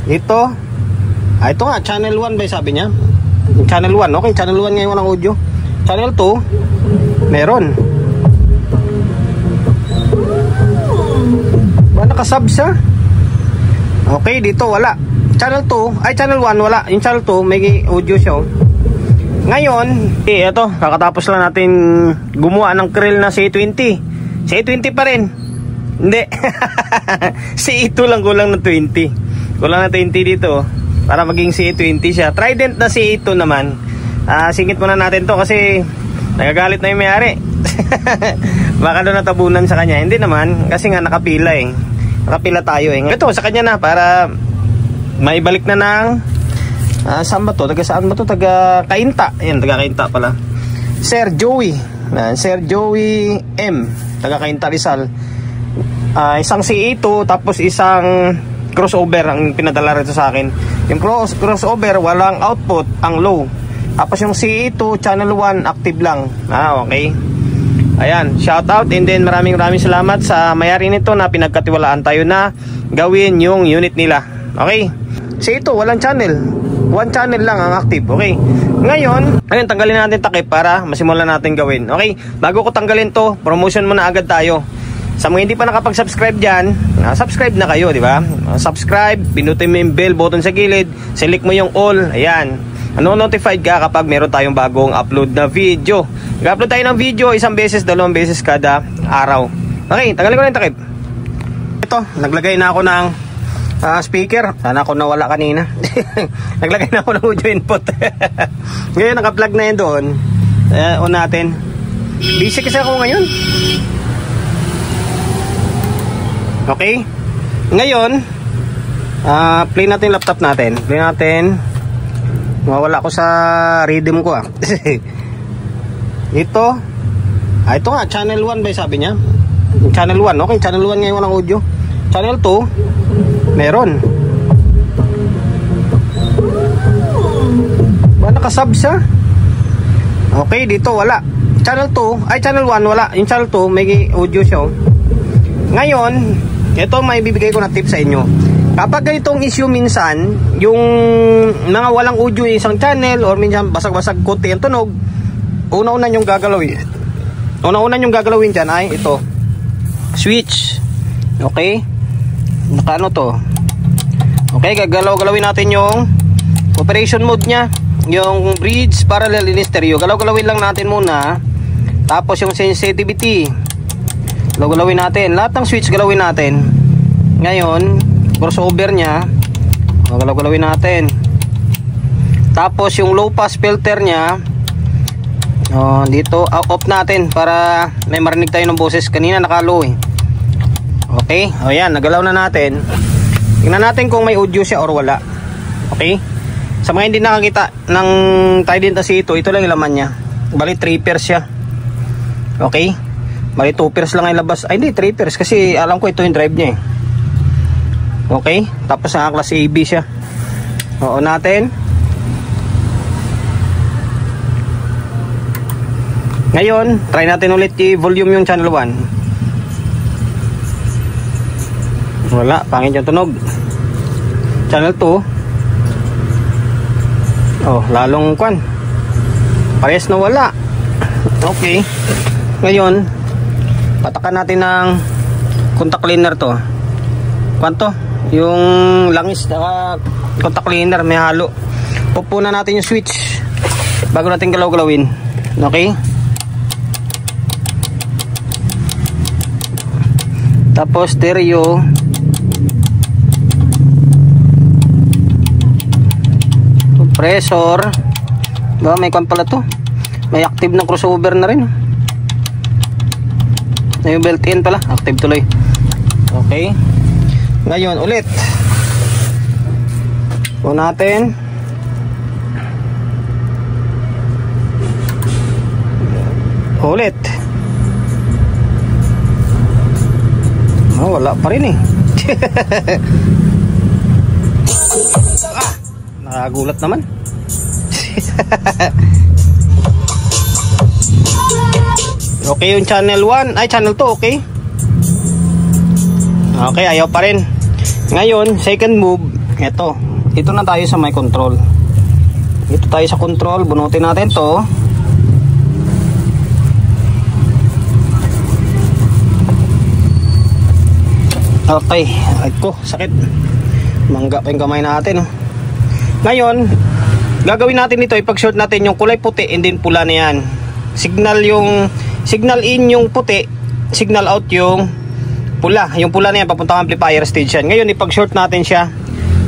Ito. Ito nga, channel 1 ba sabi niya? Channel 1, okay, channel 1 ngayon ang audio. Channel 2, meron. Ba, nakasub siya? Okay, dito wala. Channel 2, ay channel 1 wala. Yung channel 2, may audio siya. Ngayon, ito, kakatapos lang natin gumawa ng krill na C20. C20 pa rin. Hindi. C2 lang, kulang na 20. Kulang na 20 dito para maging C20 siya. Trident na C2 naman. Singit muna natin to kasi nagagalit na yung may-ari. Baka doon natabunan sa kanya. Hindi naman, kasi nga nakapila eh. Nakapila tayo eh. Ito, sa kanya na para maibalik na ng saan ba to? Taga saan ba to? Taga Kainta. Ayan, taga Kainta pala. Sir Joey. Sir Joey M. Taga Kainta Rizal. Isang C2 tapos isang crossover ang pinadala rito sa akin. Yung crossover walang output, ang low. Tapos yung C2 channel 1 active lang. Okay. Ayan, shout out and then maraming salamat sa may-ari nito na pinagkatiwalaan tayo na gawin yung unit nila. Okay. C2 walang channel. One channel lang ang active. Okay. Ngayon, ayun, tanggalin natin takip para masimulan natin gawin. Okay. Bago ko tanggalin to, promotion muna agad tayo. Sa mga hindi pa nakapag-subscribe dyan, subscribe na kayo, di ba? Subscribe, pinutin mo yung bell button sa gilid, select mo yung all, ayan. Notified ka kapag meron tayong bagong upload na video. Nag-upload tayo ng video, 1 beses, 2 beses kada araw. Okay, tanggalin ko na yung takip. Ito, naglagay na ako ng speaker. Sana ako nawala kanina. Naglagay na ako ng audio input. Ngayon, naka-plug na yun doon. On natin. Busy kasi ako ngayon. Okay. Ngayon, play natin yung laptop natin. Play natin. Mawala ko sa rhythm ko Ito. Ito nga, channel 1 ba sabi niya? Channel 1, okay, channel 1 ngayon ang audio. Channel 2, meron. Ba, nakasub siya? Okay, dito wala. Channel 2, ay channel 1 wala. Yung channel 2, may audio siya. Ngayon, ito may bibigay ko na tip sa inyo. Kapag ganitong issue minsan, yung mga walang audio yung isang channel or minsan basag-basag konti ang tunog, una-una yung gagalawin. Una-una yung gagalawin dyan ay ito. Switch. Okay? Nakaano to? Okay, gagalaw-galawin natin yung operation mode nya. Yung bridge, parallel, in stereo. Galaw-galawin lang natin muna. Tapos yung sensitivity. Galaw-galawin natin. Lahat ng switch galawin natin. Ngayon, crossover nya, galaw-galawin natin. Tapos yung low pass filter nya, dito off natin para may marinig tayo ng boses. Kanina naka-low eh. Okay, o yan, nagalaw na natin. Tingnan natin kung may audio siya or wala. Okay, sa mga hindi nakakita ng Trident na C2, ito lang yung laman nya. Bali 3 pairs siya. Okay, bali 2 pairs lang ang labas. Ay hindi, 3 pairs kasi alam ko ito yung drive nya eh. Okay, tapos ang class AB siya. Oo natin. Ngayon, try natin ulit i-volume yung channel 1. Wala, pangit yung tunog. Channel 2. Oh, lalong kwan. Parehas na wala. Okay. Ngayon, patakan natin ng contact cleaner to. Kwanto? Yung langis na contact cleaner may halo. Pupunan natin yung switch bago natin galaw-galawin. Okay? Tapos stereo. Compressor. Ba, may kwan pala to. May active na crossover na rin. May built-in pala. Active tuloy. Okay. Ngayon ulit po natin. Ulit. Wala pa rin eh. Nakagulat naman. Okay yung channel 1. Ay channel 2 okay. Okay, ayaw pa rin. Ngayon, second move, ito na tayo sa may control. Ito tayo sa control, bunutin natin to. Okay, ay ko, sakit. Mangga pa yung kamay natin. Ngayon, gagawin natin ito, ipag-short natin yung kulay puti and then pula na yan. Signal in yung puti, signal out yung pula. Yung pula na yan, papuntang amplifier stage yan. Ngayon, ipag-short natin siya.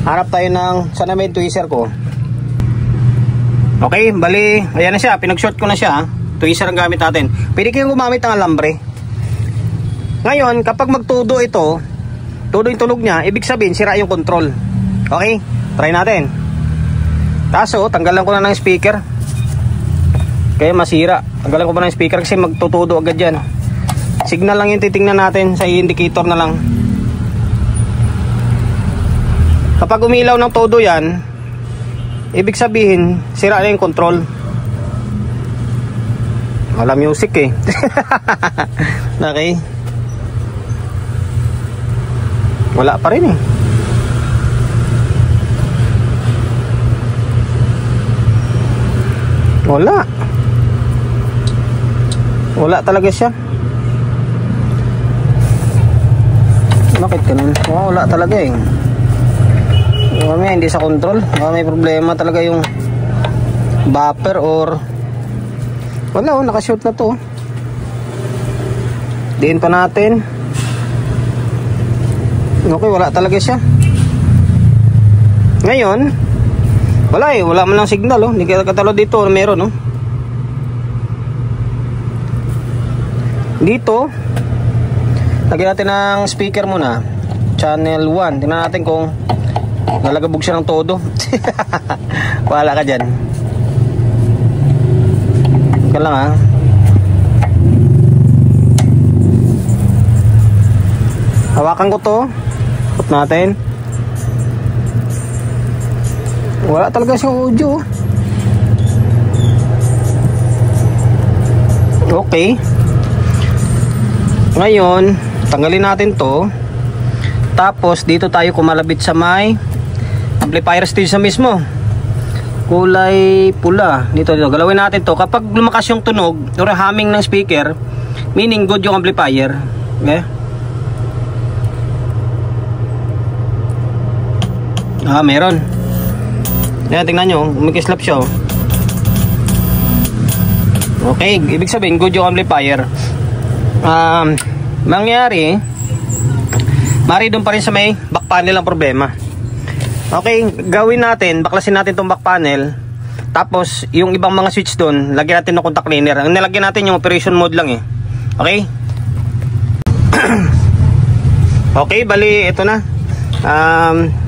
Harap tayo ng, sana may tweezer ko. Okay, bali, ayan na siya, pinag-short ko na siya. Tweezer ang gamit natin. Pwede kayong gumamit ng alambre. Ngayon, kapag magtudo ito, tudo yung tunog niya, ibig sabihin, sira yung control. Okay, try natin. Kaso, tanggalan ko na ng speaker. Kaya masira. Tanggalan ko pa ng speaker kasi magtutudo agad yan. Signal lang yung titingnan natin sa indicator na lang. Kapag umilaw ng todo yan, ibig sabihin, sira na yung control. Wala music eh. Okay. Wala pa rin eh. Wala talaga siya. Bakit ganun? Wala talaga eh. Hindi sa control. May problema talaga yung buffer or wala, nakashoot na to. Diin pa natin. Okay, wala talaga siya. Ngayon, wala man lang signal. Hindi katalo dito, meron. Dito, lagyan natin ng speaker muna. Channel 1. Tingnan natin kung lalagabog siya ng todo. Wala ka dyan. Ika lang ha. Hawakan ko to. Put natin. Wala talaga siyang audio. Okay. Ngayon, tanggalin natin to. Tapos dito tayo kumalabit sa may amplifier stage na mismo. Kulay pula. Dito. Galawin natin to. Kapag lumakas yung tunog or humming ng speaker, meaning good yung amplifier. Okay? Meron. Yan, tingnan nyo. Umikislap siya. Okay, ibig sabihin good yung amplifier. Mangyari mari doon pa rin sa may back panel ang problema. Okay, gawin natin, baklasin natin tong back panel. Tapos yung ibang mga switch doon, lagyan natin ng contact cleaner. Ang nilagyan natin yung operation mode lang eh. Okay. Okay, bali ito na.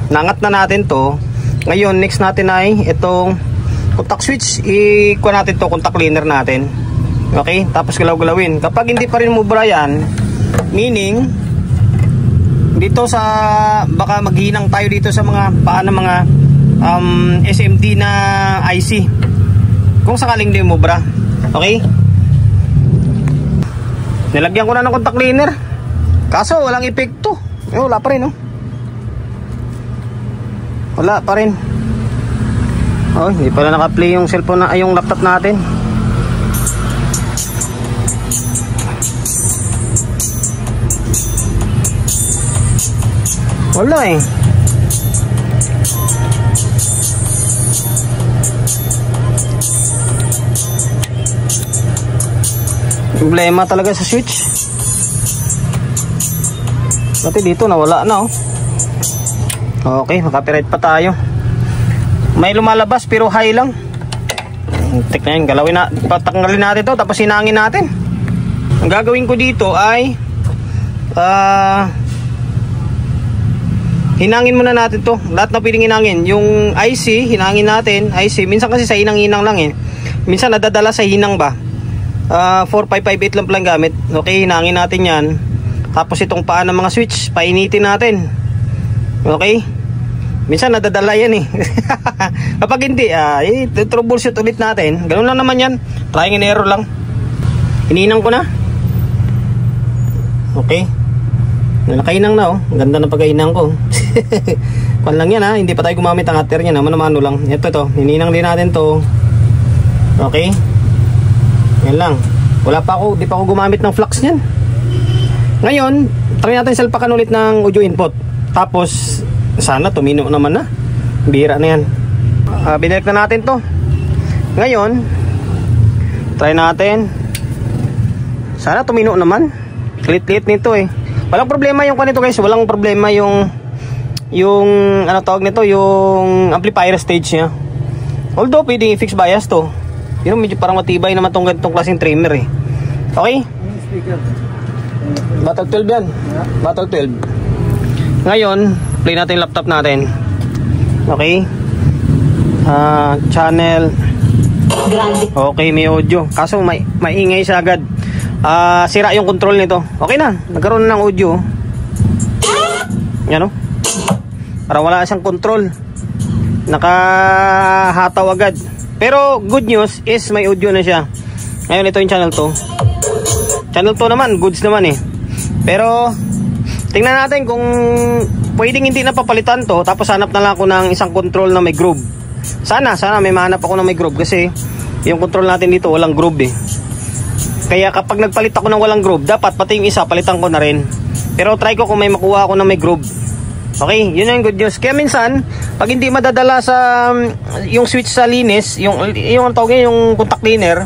Nangat na natin to. Ngayon next natin ay itong contact switch. Ikuha natin to, contact cleaner natin. Okay, tapos galaw-galawin. Kapag hindi pa rin mubra yan, meaning dito sa baka maghinang tayo dito sa mga mga SMD na IC. Kung sakaling di mubra. Okay? Nilagyan ko na ng contact cleaner. Kaso walang epekto. Wala pa rin, no? Wala pa rin. Oh, hindi pala naka-play yung cellphone na yung laptop natin. Wala eh. Problema talaga sa switch. Pati dito nawala na oh. Okay, makapirate pa tayo. May lumalabas pero high lang. Tignan, galawin na, patanggalin natin to tapos hinangin natin. Ang gagawin ko dito ay hinangin muna natin to. Lahat na pwedeng hinangin. Yung IC, hinangin natin. IC, minsan kasi sa hinang-hinang lang eh. Minsan nadadala sa hinang ba. 4558 lang palang gamit. Okay, hinangin natin yan. Tapos itong paa ng mga switch, painitin natin. Okay? Minsan nadadala yan eh. Kapag hindi, troubleshoot ulit natin. Ganun lang naman yan. Trying and error lang. Hininang ko na. Okay. Nakainang na oh. Ang ganda ng pagkainang ko. Kwan lang yan ha. Hindi pa tayo gumamit ang cutter niya. Mano-mano lang. Ito. Hininang din natin to. Okay. Yan lang. Di pa ako gumamit ng flux niyan. Ngayon, try natin salpakan ulit ng audio input. Tapos, sana tumino naman na. Bira na yan. Binalik na natin to. Ngayon, try natin. Sana tumino naman. Lit-lit nito eh. Walang problema yung kanito guys. Walang problema yung ano tawag nito, yung amplifier stage niya. Although pwedeng i-fix bias to. Yun, medyo parang matibay naman tong ganitong klaseng trimmer eh. Okay? Battle 12 yan. Battle 12. Ngayon, play natin yung laptop natin. Okay? Channel. Okay, may audio. Kaso maingay siya agad. Sira yung control nito. Okay na, nagkaroon na ng audio. Yan o. Para wala siyang control. Nakahataw agad. Pero good news is may audio na siya. Ngayon ito yung channel 2. Channel 2 naman, goods naman eh. Pero tingnan natin kung pwedeng hindi na papalitan to. Tapos hanap na lang ako ng isang control na may groove. Sana may mahanap ako na may groove. Kasi yung control natin dito walang groove eh. Kaya kapag nagpalit ako ng walang groove, dapat pati yung isa palitan ko na rin. Pero try ko kung may makuha ako na may groove. Okay, yun yung good news. Kaya minsan, pag hindi madadala sa yung switch sa linis, yung tawagin yung contact cleaner,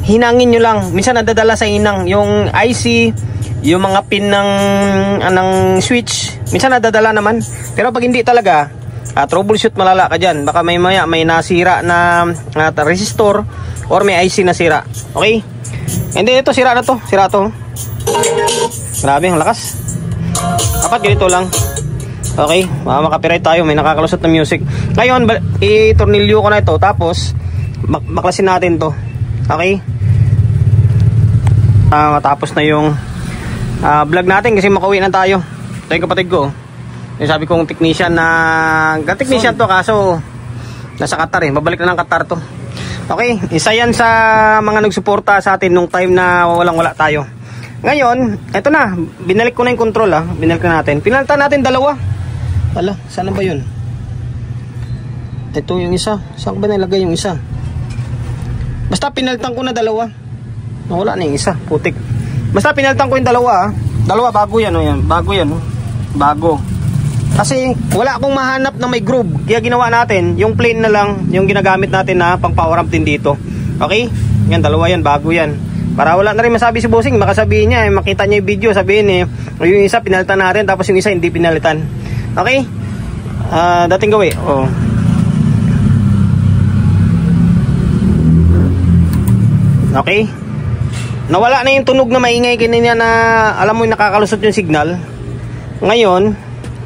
hinangin nyo lang. Minsan nadadala sa inang yung IC, yung mga pin ng switch. Minsan nadadala naman. Pero pag hindi talaga, troubleshoot malala ka dyan. Baka may nasira na resistor or may IC na sira. Okay? Hindi, ito sira na to. Sira to. Grabe, ang lakas. Dapat ganito lang. Okay, makaka-copyright tayo. May nakakalusot na music. Ngayon, i-tornilyo ko na ito. Tapos, baklasin natin to. Okay? Matapos na yung vlog natin kasi makauwi na tayo. Ito yung kapatid ko. Yung sabi kong technician na... Technician to kaso nasa Qatar eh. Babalik na ng Qatar to. Okay, isa yan sa mga nagsuporta sa atin nung time na walang-wala tayo. Ngayon, eto na, binalik ko na yung control binalik na natin. Pinalitan natin dalawa. Ala, sana ba yun? Ito yung isa. Saan ba nilagay yung isa? Basta pinalitan ko na dalawa. Wala na yung isa, putik. Basta pinalitan ko yung dalawa. Dalawa, bago yan. Yan. Bago yan. Bago. Kasi wala akong mahanap na may groove. Kaya ginawa natin, yung plain na lang, yung ginagamit natin na pang power amp din dito. Okay? Yan, dalawa yan, bago yan. Para wala na rin masabi si bossing, makasabihin niya, makita niya yung video, sabihin yung isa pinalitan natin, tapos yung isa hindi pinalitan. Okay? Dating gawin. Oh. Okay? Nawala na yung tunog na maingay kanina na alam mo yung nakakalusot yung signal. Ngayon,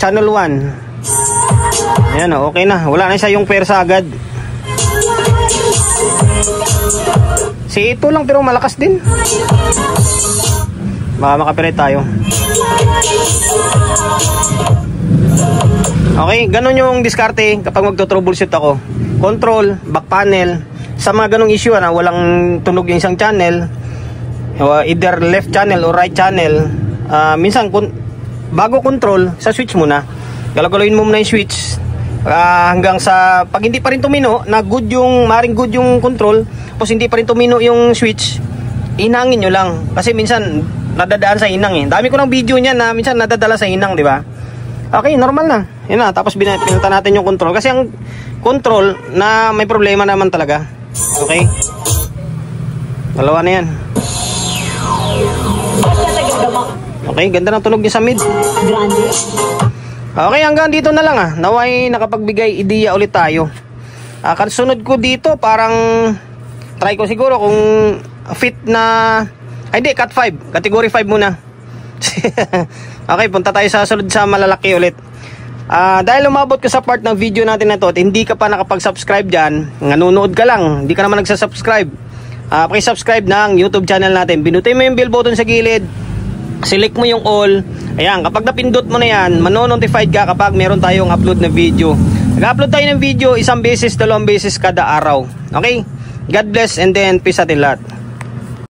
channel 1. Ayan o, okay na. Wala na siya yung persa agad. Si ito lang pero malakas din. Baka makapirit tayo. Okay, ganun yung diskarte kapag magto-troubleshoot ako. Control, back panel. Sa mga ganung issue na walang tunog yung isang channel, either left channel or right channel, minsan bago control, sa switch muna. Galagaloyin mo muna yung switch hanggang sa pag hindi pa rin tumino, na good yung maring good yung control, tapos hindi pa rin tumino yung switch, inangin nyo lang. Kasi minsan nadadaan sa inang eh. Dami ko ng video niyan na minsan nadadala sa inang, di ba? Okay, normal na. Yan na, tapos pinalitan natin yung control. Kasi ang control na may problema naman talaga. Okay? Dalawa na yan. Okay, ganda ng tunog niya sa mid. Okay, hanggang dito na lang Naway nakapagbigay ideya ulit tayo. Kasunod ko dito, parang try ko siguro kung fit na... Ay, hindi, cut 5. Category 5 muna. Okay, punta tayo sa sunod sa malalaki ulit. Dahil umabot ka sa part ng video natin na to at hindi ka pa nakapag-subscribe dyan, nanonood ka lang, hindi ka naman nagsasubscribe, pakisubscribe ng YouTube channel natin. Binutin mo yung bell button sa gilid, select mo yung all. Ayan, kapag napindot mo na yan, manonotified ka kapag meron tayong upload na video. Nag-upload tayo ng video 1 beses, 2 beses kada araw. Okay? God bless and then peace atin lahat.